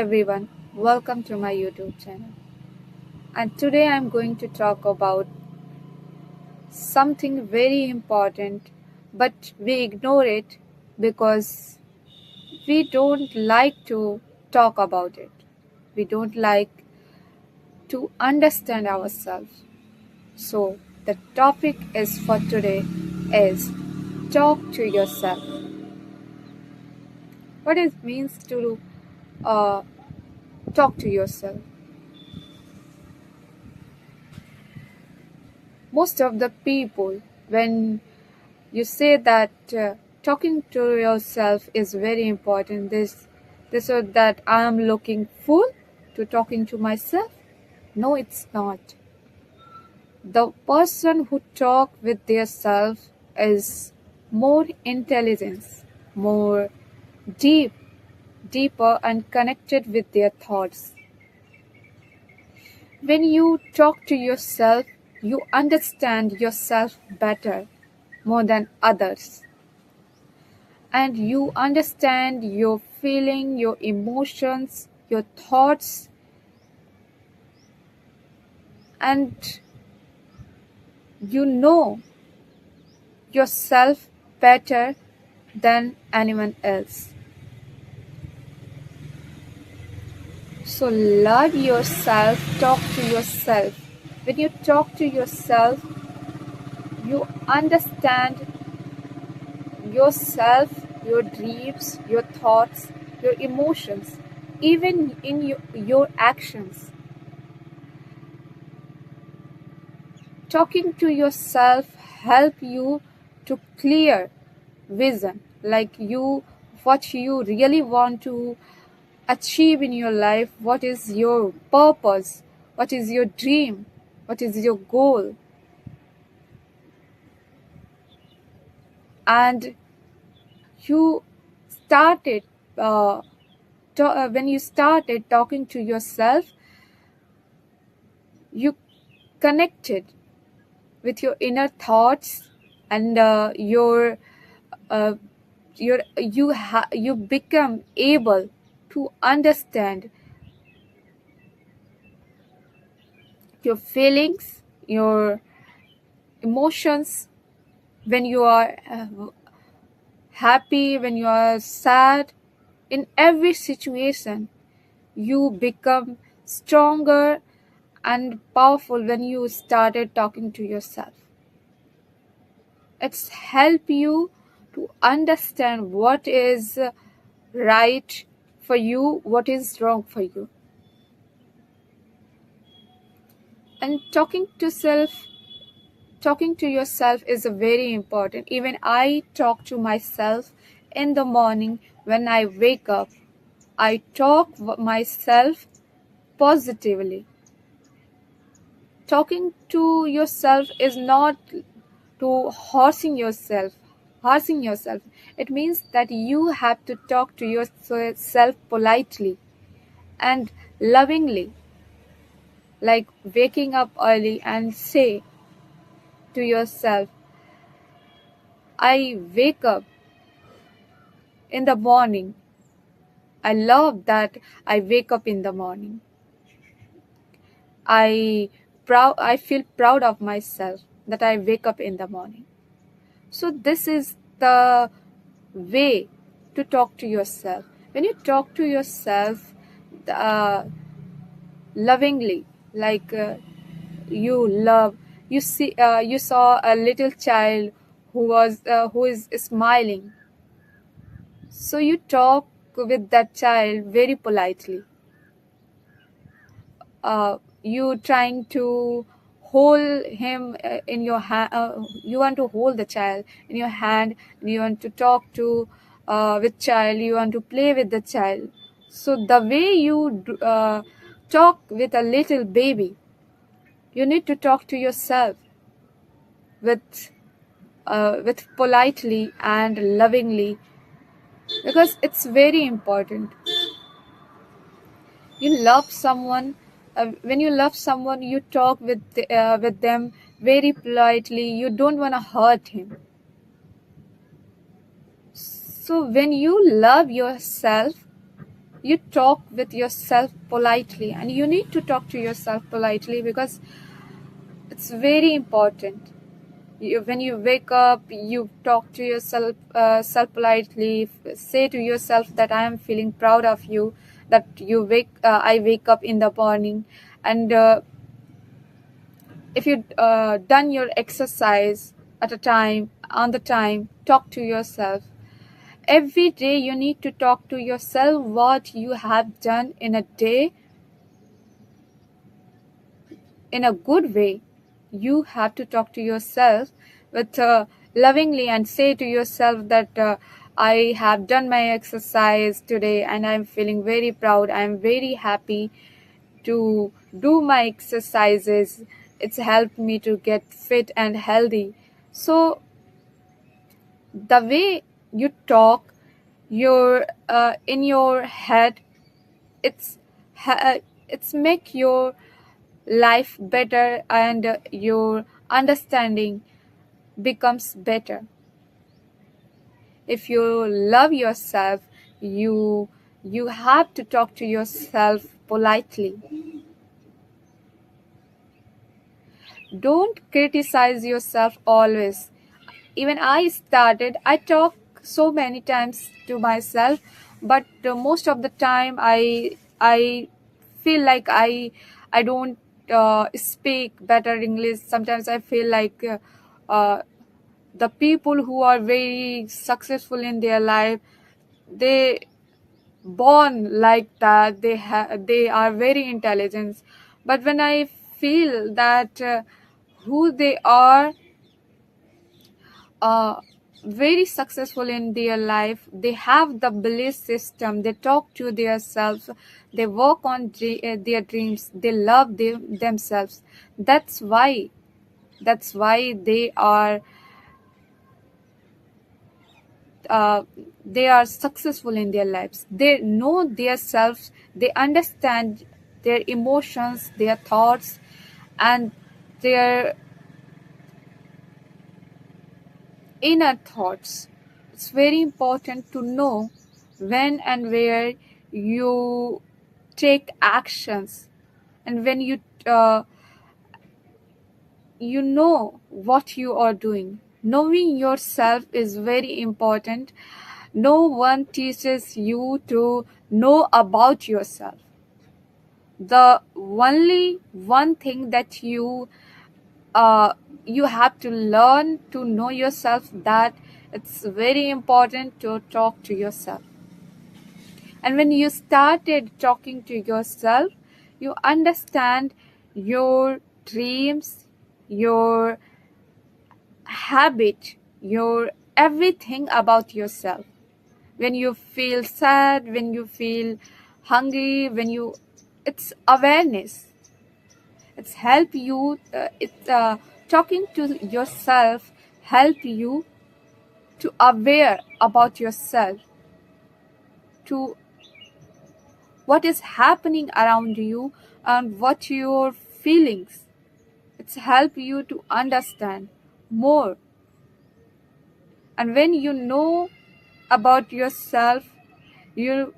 everyone, welcome to my YouTube channel. And today I'm going to talk about something very important, but we ignore it because we don't like to talk about it. We don't like to understand ourselves. So the topic is for today is talk to yourself. What it means to uh, talk to yourself. Most of the people, when you say that talking to yourself is very important, this or that I am looking fool to talking to myself. No, it's not. The person who talk with their self is more intelligence, more deep, deeper and connected with their thoughts. When you talk to yourself, you understand yourself better, more than others. And you understand your feeling, your emotions, your thoughts, and you know yourself better than anyone else. So love yourself, talk to yourself. When you talk to yourself, you understand yourself, your dreams, your thoughts, your emotions, even in your actions. Talking to yourself help you to clear vision, like what you really want to achieve in your life, what is your purpose, what is your dream, what is your goal. And you started when you started talking to yourself, you connected with your inner thoughts, and uh, you become able to understand your feelings, your emotions, when you are happy, when you are sad. In every situation you become stronger and powerful when you started talking to yourself. It's help you to understand what is right for you, what is wrong for you. And talking to yourself is very important. Even I talk to myself in the morning when I wake up. I talk myself positively. Talking to yourself is not to horsing yourself. It means that you have to talk to yourself politely and lovingly, like waking up early and say to yourself, I wake up in the morning. I love that I wake up in the morning. I feel proud of myself that I wake up in the morning. So this is the way to talk to yourself. When you talk to yourself uh, lovingly, like you love, you saw a little child who is smiling. So you talk with that child very politely. You trying to hold him in your hand. You want to hold the child in your hand, and you want to talk to with child. You want to play with the child. So the way you talk with a little baby, you need to talk to yourself with politely and lovingly, because it's very important. You love someone. When you love someone, you talk with them very politely. You don't want to hurt him. So when you love yourself, you talk with yourself politely, and you need to talk to yourself politely because it's very important. When you wake up, you talk to yourself self politely. Say to yourself that I am feeling proud of you, that I wake up in the morning. And if you done your exercise at a time, on the time, talk to yourself. Every day you need to talk to yourself what you have done in a day in a good way. You have to talk to yourself with lovingly and say to yourself that I have done my exercise today and I'm feeling very proud. I'm very happy to do my exercises. It's helped me to get fit and healthy. So the way you talk, your in your head, it's it's make your life better, and your understanding becomes better. If you love yourself, you have to talk to yourself politely. Don't criticize yourself always. Even I talk so many times to myself, but most of the time I feel like I don't speak better English. Sometimes I feel like uh, the people who are very successful in their life, they born like that. They are very intelligent, but when I feel that who they are uh, very successful in their life, they have the belief system, they talk to themselves, they work on their dreams, they love themselves. That's why uh, they are successful in their lives. They know their selves, they understand their emotions, their thoughts, and their inner thoughts. It's very important to know when and where you take actions, and when you know what you are doing. Knowing yourself is very important. No one teaches you to know about yourself. The only one thing that uh, you have to learn to know yourself, that it's very important to talk to yourself. And when you started talking to yourself, you understand your dreams, your habit, your everything about yourself. When you feel sad, when you feel hungry, it's awareness. It's help you. It's talking to yourself help you to aware about yourself, to what is happening around you and what your feelings. It's help you to understand more. And when you know about yourself, you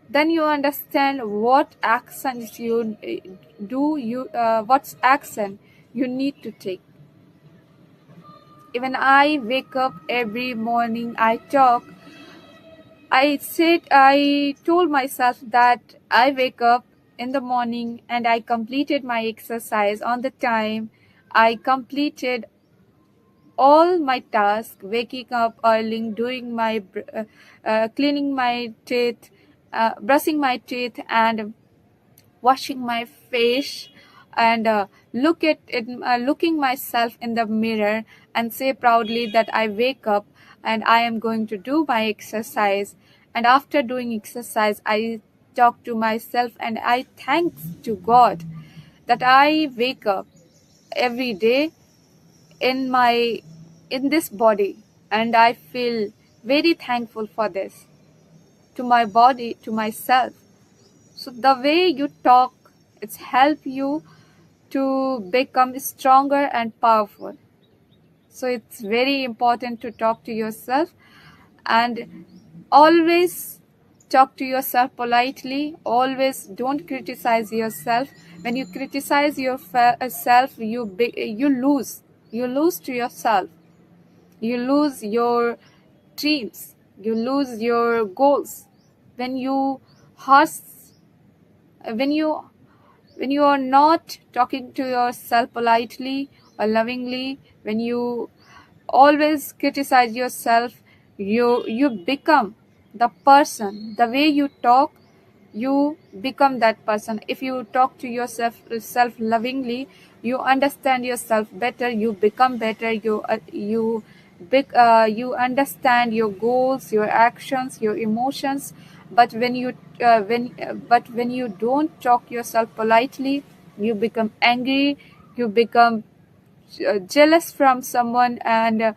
then you understand what actions you do you what's action you need to take. Even I wake up every morning, I told myself that I wake up in the morning and I completed my exercise on the time. I completed all my tasks, waking up early, doing cleaning my teeth, brushing my teeth, and washing my face, and looking myself in the mirror and say proudly that I wake up and I am going to do my exercise. And after doing exercise, I talk to myself and I thanks to God that I wake up every day in my in this body, and I feel very thankful for this, to my body, to myself. So the way you talk, it's help you to become stronger and powerful. So it's very important to talk to yourself, and always talk to yourself politely. Always don't criticize yourself. When you criticize yourself, you lose to yourself. You lose your dreams. You lose your goals. When you harsh, when you when you are not talking to yourself politely or lovingly, when you always criticize yourself, you become the person. The way you talk, you become that person. If you talk to yourself self lovingly, you understand yourself better, you become better, you understand your goals, your actions, your emotions. But when you don't talk yourself politely, you become angry, you become jealous from someone, and uh,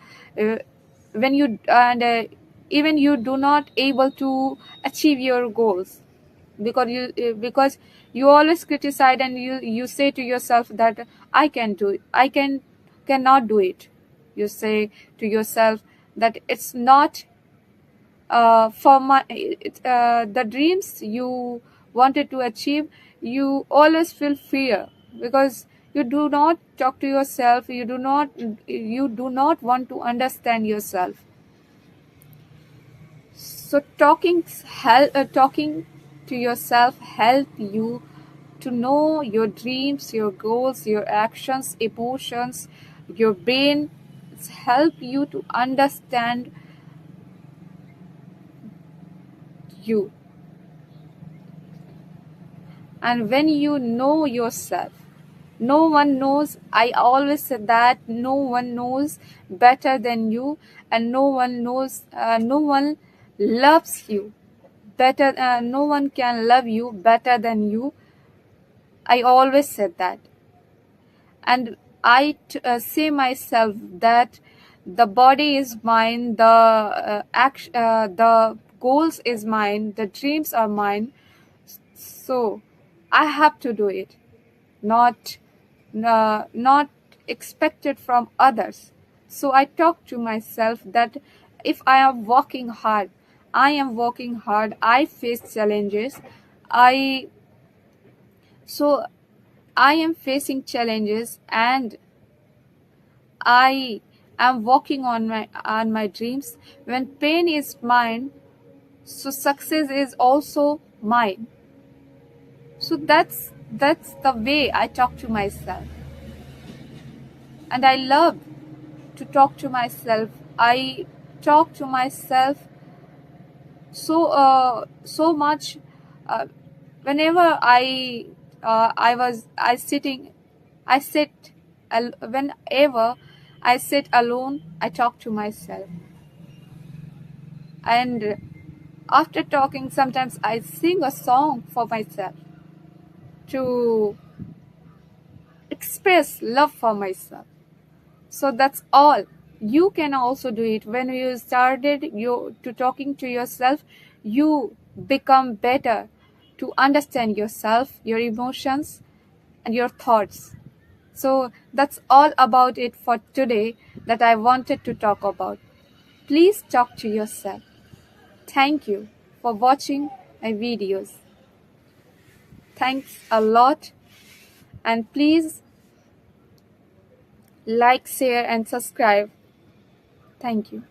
when you and even you do not able to achieve your goals, because you always criticize, and you say to yourself that I can do it, cannot do it. You say to yourself that it's not for the dreams you wanted to achieve. You always feel fear because you do not talk to yourself, you do not want to understand yourself. So talking to yourself help you to know your dreams, your goals, your actions, emotions. Your brain help you to understand you. And when you know yourself, no one knows, I always say that no one knows better than you, and no one loves you better, no one can love you better than you. I always said that. And say myself that the body is mine, the goals is mine, the dreams are mine. So I have to do it, not expected from others. So I talk to myself that if I am working hard, I face challenges. I so I am facing challenges, and I am working on my dreams. When pain is mine, so success is also mine. So that's the way I talk to myself. And I love to talk to myself. I talk to myself so much. Uh, Whenever I sit whenever I sit alone, I talk to myself. And after talking, sometimes I sing a song for myself to express love for myself. So that's all. You can also do it. When you started to talking to yourself, you become better to understand yourself, your emotions, and your thoughts. So that's all about it for today that I wanted to talk about. Please talk to yourself. Thank you for watching my videos. Thanks a lot, and please like, share, and subscribe. Thank you.